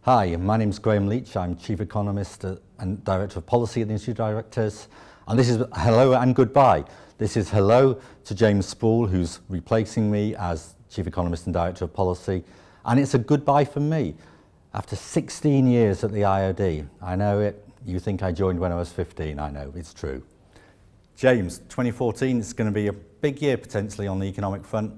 Hi, my name's Graeme Leach. I'm Chief Economist and Director of Policy at the Institute of Directors. And this is hello and goodbye. This is hello to James Sproule, who's replacing me as Chief Economist and Director of Policy. And it's a goodbye for me. After 16 years at the IoD, I know it, you think I joined when I was 15, I know, it's true. James, 2014 is going to be a big year potentially on the economic front.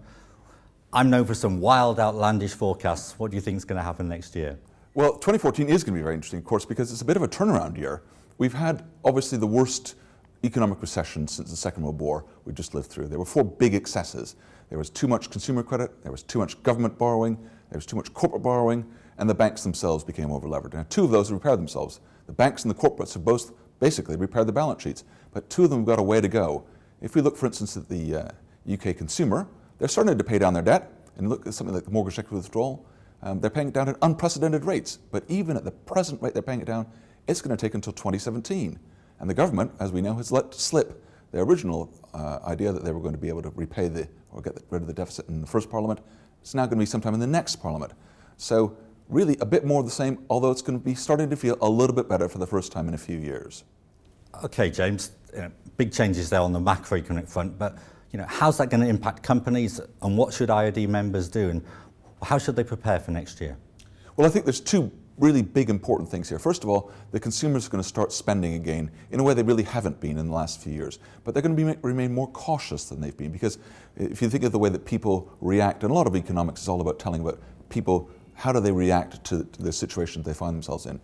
I'm known for some wild, outlandish forecasts. What do you think is going to happen next year? Well, 2014 is going to be very interesting, of course, because it's a bit of a turnaround year. We've had, obviously, the worst economic recession since the Second World War we just lived through. There were four big excesses. There was too much consumer credit, there was too much government borrowing, there was too much corporate borrowing, and the banks themselves became over-levered. Now, two of those have repaired themselves. The banks and the corporates have both basically repaired the balance sheets, but two of them have got a way to go. If we look, for instance, at the UK consumer, they're starting to pay down their debt, and look at something like the mortgage equity withdrawal. They're paying it down at unprecedented rates, but even at the present rate they're paying it down, it's going to take until 2017. And the government, as we know, has let slip their original idea that they were going to be able to repay or get rid of the deficit in the first Parliament. It's now going to be sometime in the next Parliament. So really a bit more of the same, although it's going to be starting to feel a little bit better for the first time in a few years. Okay, James, big changes there on the macroeconomic front, but how's that going to impact companies, and what should IoD members do, and how should they prepare for next year? Well, I think there's two really big important things here. First of all, the consumers are going to start spending again in a way they really haven't been in the last few years. But they're going to remain more cautious than they've been, because if you think of the way that people react, and a lot of economics is all about telling about people, how do they react to the situation they find themselves in.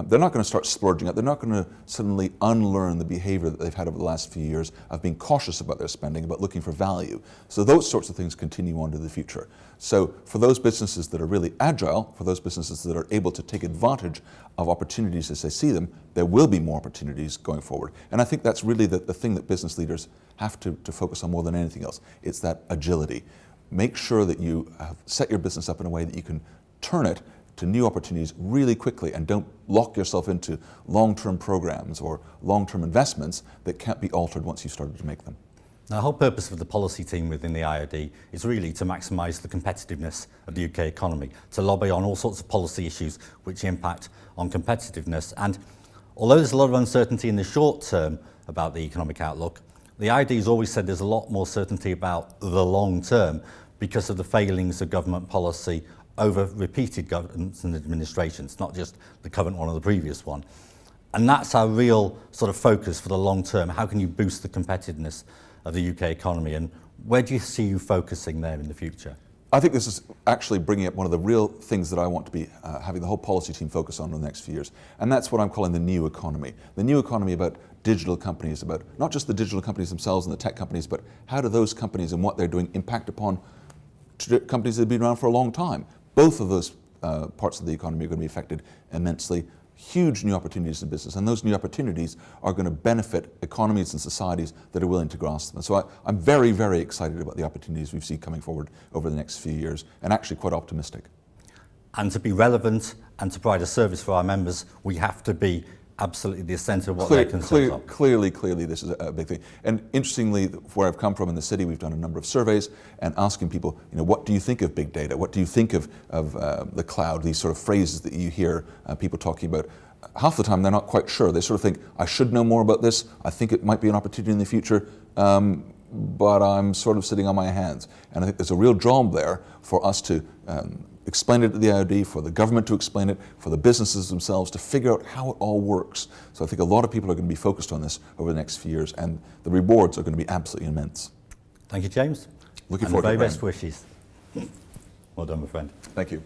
They're not going to start splurging out. They're not going to suddenly unlearn the behavior that they've had over the last few years of being cautious about their spending, about looking for value. So those sorts of things continue on to the future. So for those businesses that are really agile, for those businesses that are able to take advantage of opportunities as they see them, there will be more opportunities going forward. And I think that's really the thing that business leaders have to focus on more than anything else. It's that agility. Make sure that you have set your business up in a way that you can turn it to new opportunities really quickly, and don't lock yourself into long-term programs or long-term investments that can't be altered once you've started to make them. Now, the whole purpose of the policy team within the IoD is really to maximise the competitiveness of the UK economy, to lobby on all sorts of policy issues which impact on competitiveness. And although there's a lot of uncertainty in the short term about the economic outlook, the IoD has always said there's a lot more certainty about the long term because of the failings of government policy over repeated governments and administrations, not just the current one or the previous one. And that's our real sort of focus for the long term. How can you boost the competitiveness of the UK economy, and where do you see you focusing there in the future? I think this is actually bringing up one of the real things that I want to be having the whole policy team focus on in the next few years, and that's what I'm calling the new economy. The new economy about digital companies, about not just the digital companies themselves and the tech companies, but how do those companies and what they're doing impact upon companies that have been around for a long time. Both of those parts of the economy are going to be affected immensely. Huge new opportunities in business, and those new opportunities are going to benefit economies and societies that are willing to grasp them. So I'm very, very excited about the opportunities we see coming forward over the next few years, and actually quite optimistic. And to be relevant and to provide a service for our members, we have to be absolutely the centre of what their concerns are. Clearly, this is a big thing. And interestingly, where I've come from in the city, we've done a number of surveys and asking people, what do you think of big data? What do you think of the cloud? These sort of phrases that you hear people talking about. Half the time, they're not quite sure. They sort of think, I should know more about this. I think it might be an opportunity in the future, but I'm sort of sitting on my hands. And I think there's a real job there for us to explain it to the IoD, for the government to explain it, for the businesses themselves to figure out how it all works. So I think a lot of people are going to be focused on this over the next few years, and the rewards are going to be absolutely immense. Thank you, James. Looking forward to it. Very best wishes. Well done, my friend. Thank you.